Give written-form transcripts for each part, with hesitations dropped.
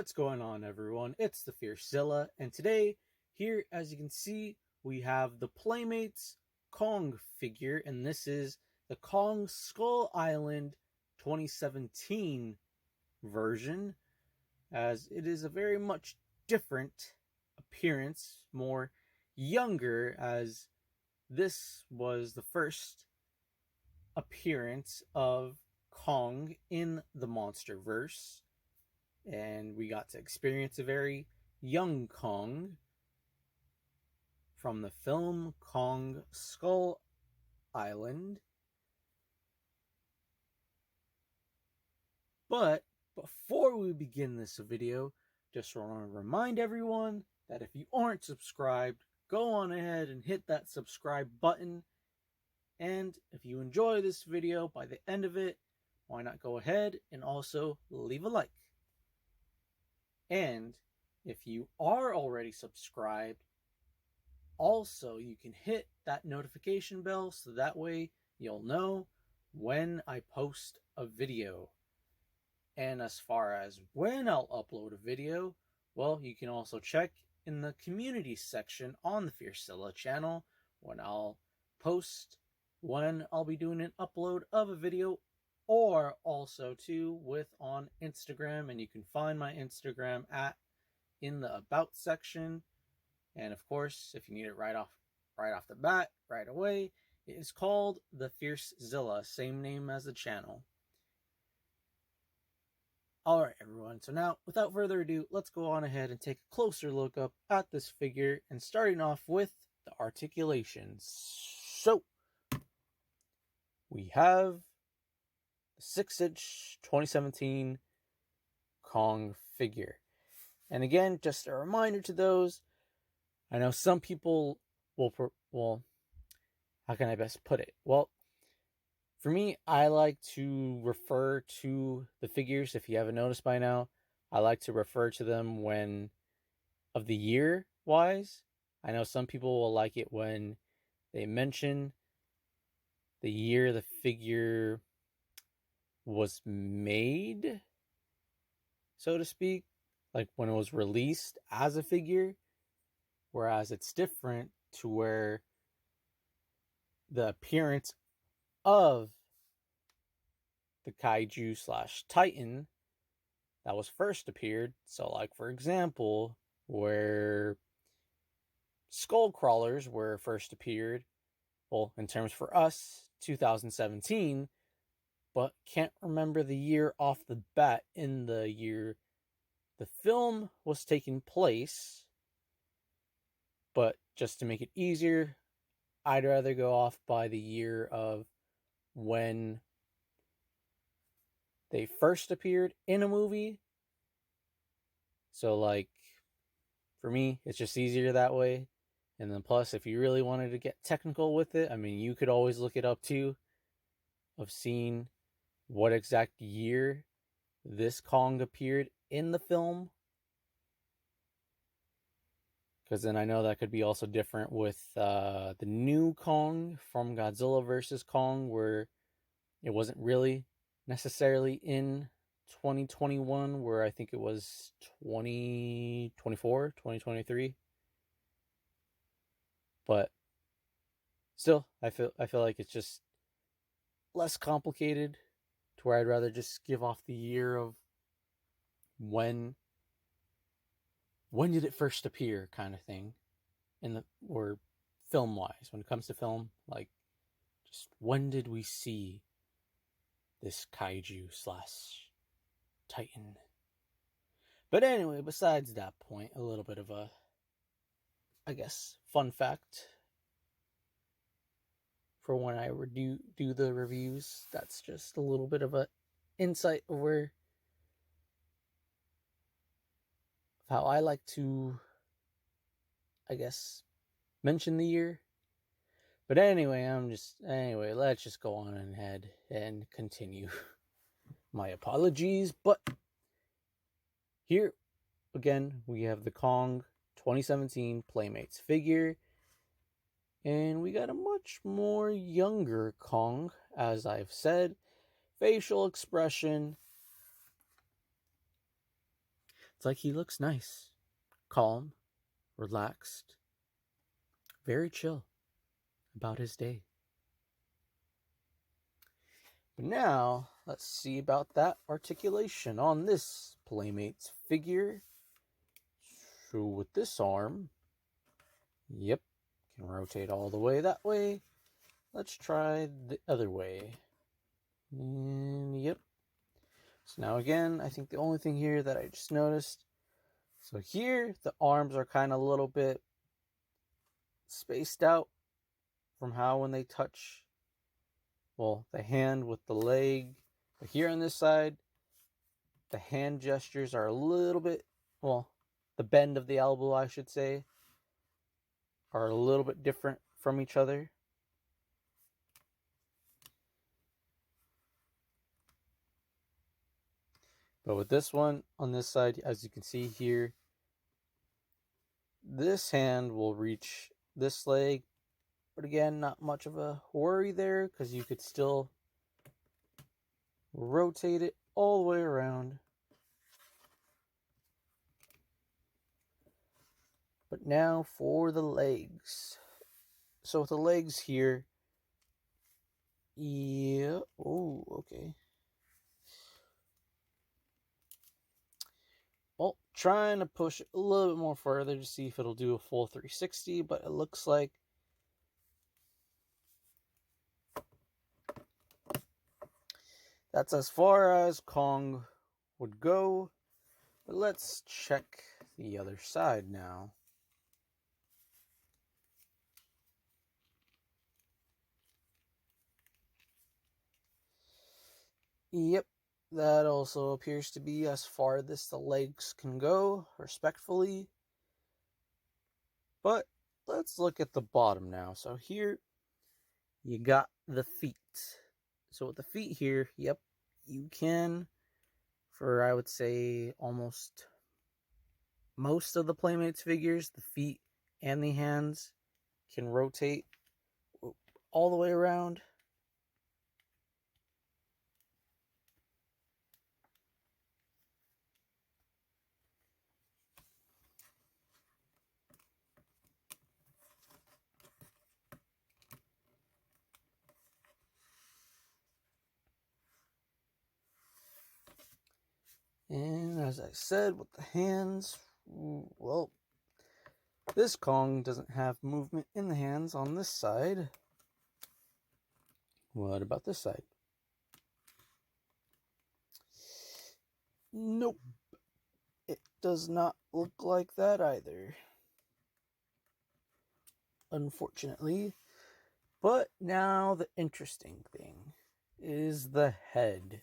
What's going on, everyone? It's the Fiercezilla, and today, here, as you can see, we have the Playmates Kong figure, and this is the Kong Skull Island 2017 version, as it is a very much different appearance, more younger, as this was the first appearance of Kong in the MonsterVerse. And we got to experience a very young Kong from the film Kong Skull Island. But before we begin this video, just want to remind everyone that if you aren't subscribed, go on ahead and hit that subscribe button. And if you enjoy this video by the end of it, why not go ahead and also leave a like. And if you are already subscribed, also you can hit that notification bell so that way you'll know when I post a video. And as far as when I'll upload a video, well, you can also check in the community section on the Fiercezilla channel when I'll post when I'll be doing an upload of a video, or also too with on Instagram, and you can find my Instagram in the about section. And of course, if you need it right off the bat, right away, it is called the Fiercezilla, same name as the channel. Alright everyone, so now without further ado, let's go on ahead and take a closer look up at this figure, and starting off with the articulations. So we have 6-inch 2017 Kong figure. And again, just a reminder to those, I know some people will, how can I best put it? Well, for me, I like to refer to the figures, if you haven't noticed by now, I like to refer to them when, of the year wise. I know some people will like it when they mention the year the figure was made, so to speak, like when it was released as a figure, whereas it's different to where the appearance of the kaiju slash titan that was first appeared. So like, for example, where Skullcrawlers were first appeared, well, in terms for us, 2017, but can't remember the year off the bat in the year the film was taking place. But just to make it easier, I'd rather go off by the year of when they first appeared in a movie. So like, for me, it's just easier that way. And then plus, if you really wanted to get technical with it, I mean, you could always look it up too, of seeing what exact year this Kong appeared in the film. Because then I know that could be also different with the new Kong from Godzilla vs. Kong, where it wasn't really necessarily in 2021, where I think it was 2024, 2023. But still, I feel like it's just less complicated, to where I'd rather just give off the year of when did it first appear, kind of thing, or film wise, when it comes to film, like, just when did we see this kaiju slash titan? But anyway, besides that point, a little bit of a, I guess, fun fact for when I do the reviews. That's just a little bit of a insight over how I like to, I guess, mention the year. But anyway, let's just go on ahead and continue. My apologies, but here again we have the Kong 2017 Playmates figure, and we got a much more younger Kong, as I've said. Facial expression It's like he looks nice, calm, relaxed, very chill about his day. But now, let's see about that articulation on this Playmates figure. So with this arm, yep, can rotate all the way that way. Let's try the other way. And yep. So now again, I think the only thing here that I just noticed, so here the arms are kind of a little bit spaced out from how when they touch, well, the hand with the leg. But here on this side, the hand gestures are a little bit, well, the bend of the elbow, I should say, are a little bit different from each other. But with this one on this side, as you can see here, this hand will reach this leg. But again, not much of a worry there because you could still rotate it all the way around. But now for the legs. So with the legs here, yeah, oh, okay. Well, trying to push it a little bit more further to see if it'll do a full 360, but it looks like that's as far as Kong would go. But let's check the other side now. Yep, that also appears to be as far as the legs can go, respectfully. But let's look at the bottom now. So here, you got the feet. So with the feet here, yep, you can, for I would say almost most of the Playmates figures, the feet and the hands can rotate all the way around. And as I said, with the hands, well, this Kong doesn't have movement in the hands on this side. What about this side? Nope. It does not look like that either, unfortunately. But now the interesting thing is the head.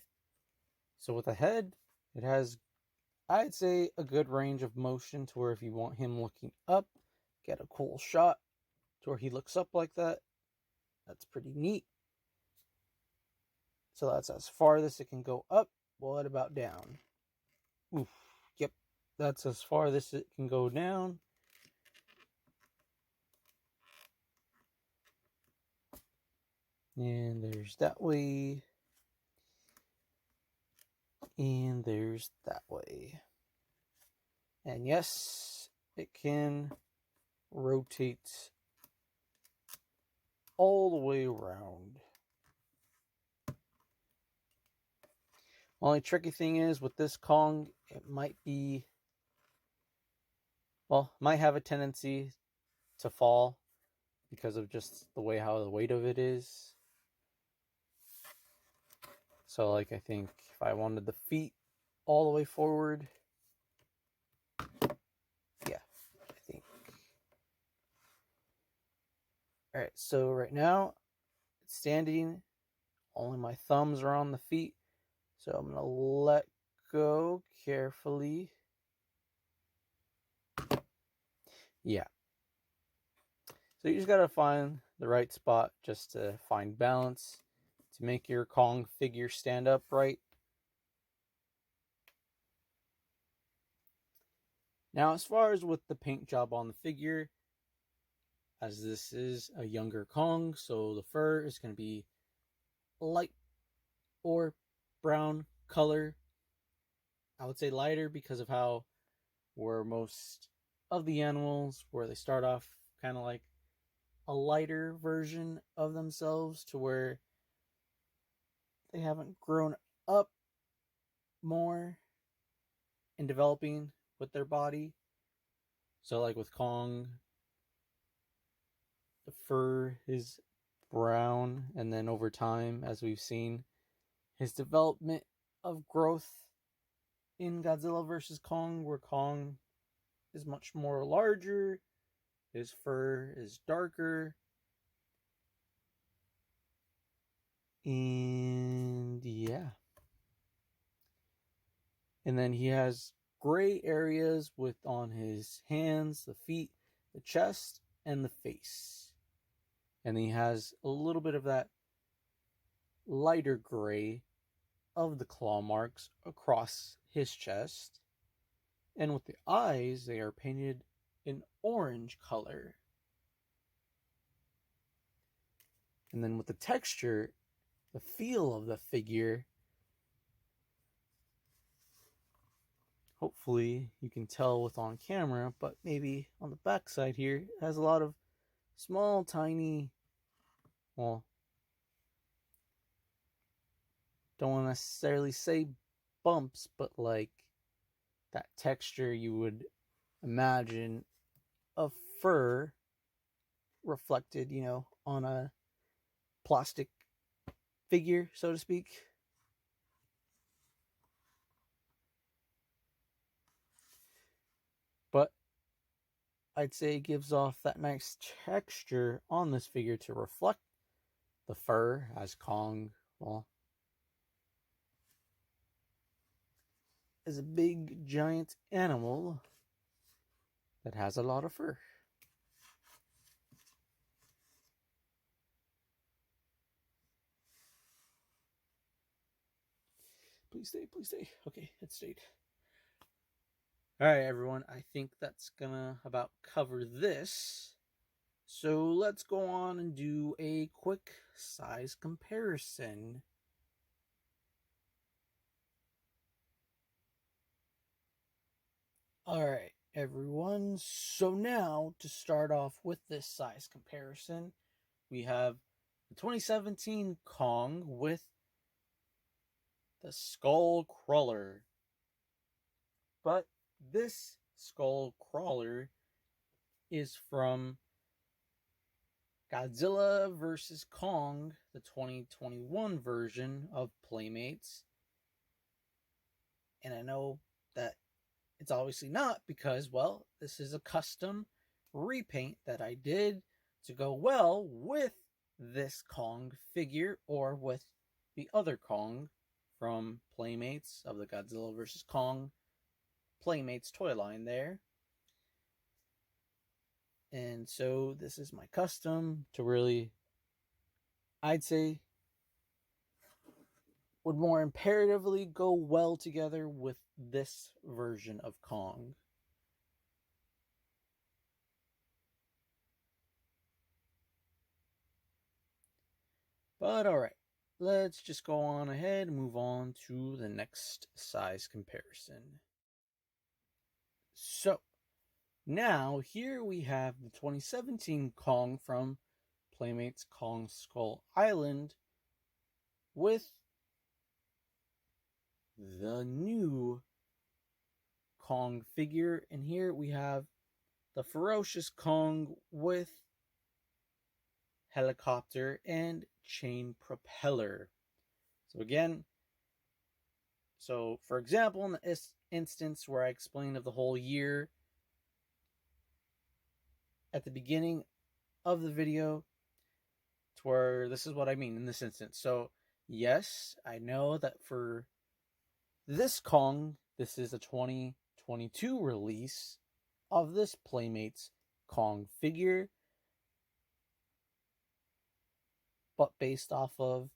So with the head, it has, I'd say, a good range of motion to where if you want him looking up, get a cool shot to where he looks up like that. That's pretty neat. So that's as far as it can go up. What about down? Oof. Yep. That's as far as it can go down. And there's that way. And there's that way. And yes, it can rotate all the way around. Only tricky thing is with this Kong, it might be, well, might have a tendency to fall because of just the way how the weight of it is. So like I think if I wanted the feet all the way forward, yeah, I think. Alright, so right now it's standing, only my thumbs are on the feet. So I'm going to let go carefully. Yeah. So you just got to find the right spot just to find balance to make your Kong figure stand up right. Now, as far as with the paint job on the figure, as this is a younger Kong, so the fur is going to be light or brown color. I would say lighter because of how where most of the animals, where they start off kind of like a lighter version of themselves to where they haven't grown up more in developing with their body. So like with Kong, the fur is brown, and then over time, as we've seen, his development of growth in Godzilla vs. Kong, where Kong is much more larger, his fur is darker, and yeah. And then he has gray areas with on his hands, the feet, the chest, and the face. And he has a little bit of that lighter gray of the claw marks across his chest. And with the eyes, they are painted in orange color. And then with the texture, the feel of the figure, hopefully you can tell with on camera, but maybe on the back side here, it has a lot of small, tiny, well, don't want to necessarily say bumps, but like that texture you would imagine of fur reflected, on a plastic figure, so to speak. But I'd say it gives off that nice texture on this figure to reflect the fur, as Kong, well, is a big giant animal that has a lot of fur. Please stay, please stay. Okay, it stayed. Alright, everyone, I think that's gonna about cover this. So let's go on and do a quick size comparison. Alright, everyone, so now to start off with this size comparison, we have the 2017 Kong with the Skullcrawler. But this Skullcrawler is from Godzilla vs. Kong, the 2021 version of Playmates. And I know that it's obviously not because, well, this is a custom repaint that I did to go well with this Kong figure or with the other Kong from Playmates of the Godzilla vs. Kong Playmates toy line there. And so this is my custom to really, I'd say, would more imperatively go well together with this version of Kong. But alright, let's just go on ahead and move on to the next size comparison. So, now here we have the 2017 Kong from Playmates Kong Skull Island with the new Kong figure. And here we have the Ferocious Kong with helicopter and chain propeller. So again, for example, in this instance where I explained of the whole year at the beginning of the video, to where this is what I mean in this instance. So yes, I know that for this Kong, this is a 2022 release of this Playmates Kong figure, but based off of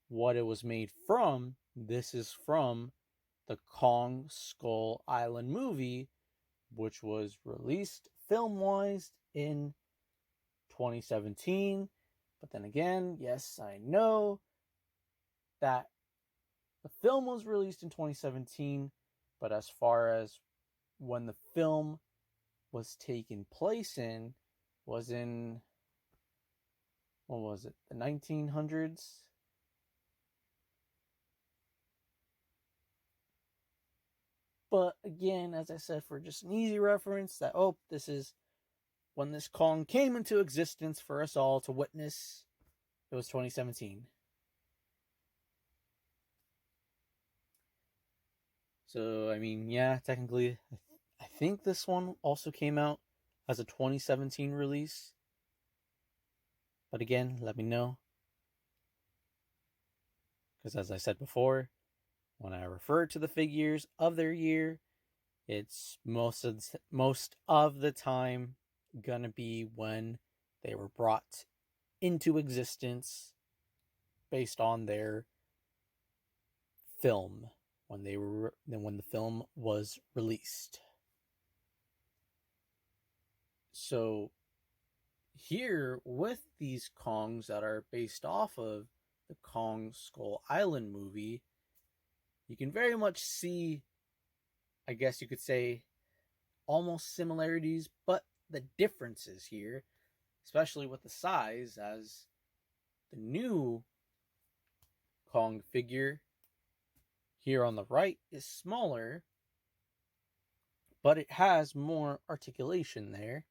what it was made from, this is from the Kong Skull Island movie, which was released film-wise in 2017. But then again, yes, I know that the film was released in 2017, but as far as when the film was taking place in was in, what was it, the 1900s? But again, as I said, for just an easy reference, that, oh, this is when this Kong came into existence for us all to witness. It was 2017. So, I mean, yeah, technically, I think this one also came out as a 2017 release. But again, let me know. Because as I said before, when I refer to the figures of their year, it's most of the time gonna be when they were brought into existence based on their film, when the film was released. So here, with these Kongs that are based off of the Kong Skull Island movie, you can very much see, I guess you could say, almost similarities, but the differences here, especially with the size, as the new Kong figure here on the right is smaller, but it has more articulation there.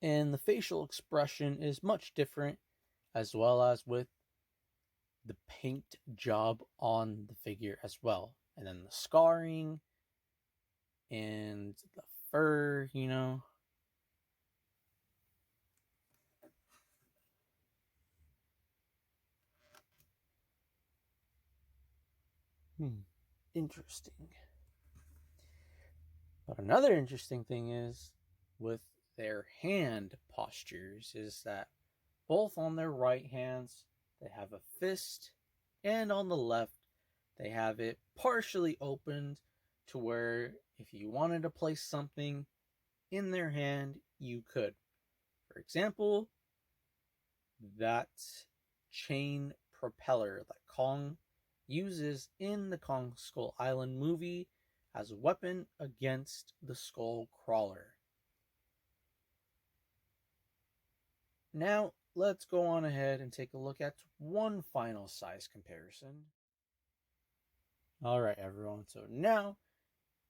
And the facial expression is much different, as well as with the paint job on the figure as well. And then the scarring and the fur, you know. Interesting. But another interesting thing is with their hand postures is that both on their right hands they have a fist, and on the left they have it partially opened to where if you wanted to place something in their hand, you could. For example, that chain propeller that Kong uses in the Kong Skull Island movie as a weapon against the Skullcrawler. Now, let's go on ahead and take a look at one final size comparison. Alright everyone, so now,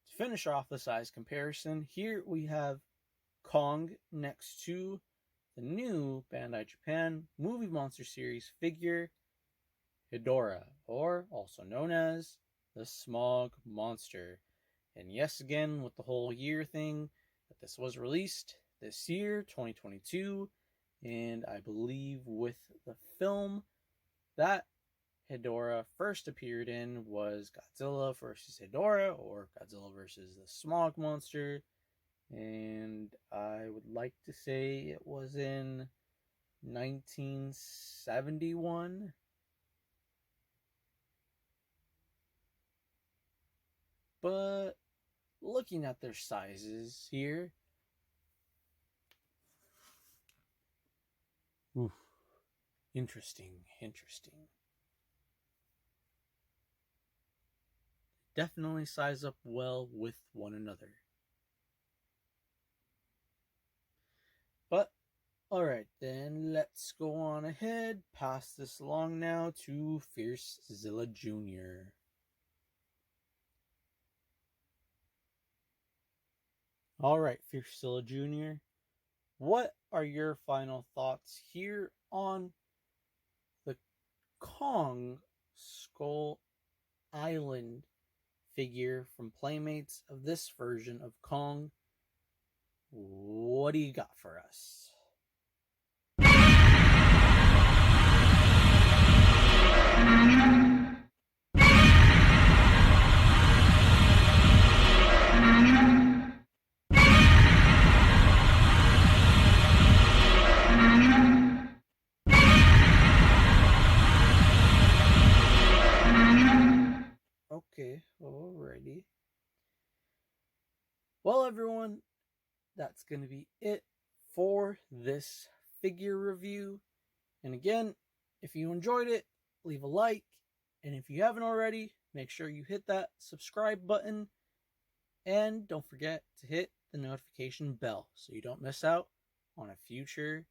to finish off the size comparison, here we have Kong next to the new Bandai Japan Movie Monster Series figure, Hedorah, or also known as the Smog Monster. And yes, again, with the whole year thing, that this was released this year, 2022, and I believe with the film that Hedorah first appeared in was Godzilla vs. Hedorah, or Godzilla vs. the Smog Monster, and I would like to say it was in 1971. But looking at their sizes here, oof, interesting. Definitely size up well with one another. But alright, then let's go on ahead, pass this along now to Ferocious Jr. Alright, Ferocious Jr., what are your final thoughts here on the Kong Skull Island figure from Playmates of this version of Kong? What do you got for us? Okay, alrighty. Well, everyone, that's going to be it for this figure review. And again, if you enjoyed it, leave a like. And if you haven't already, make sure you hit that subscribe button. And don't forget to hit the notification bell so you don't miss out on a future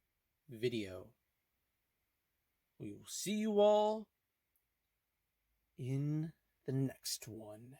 video. We will see you all in the next one.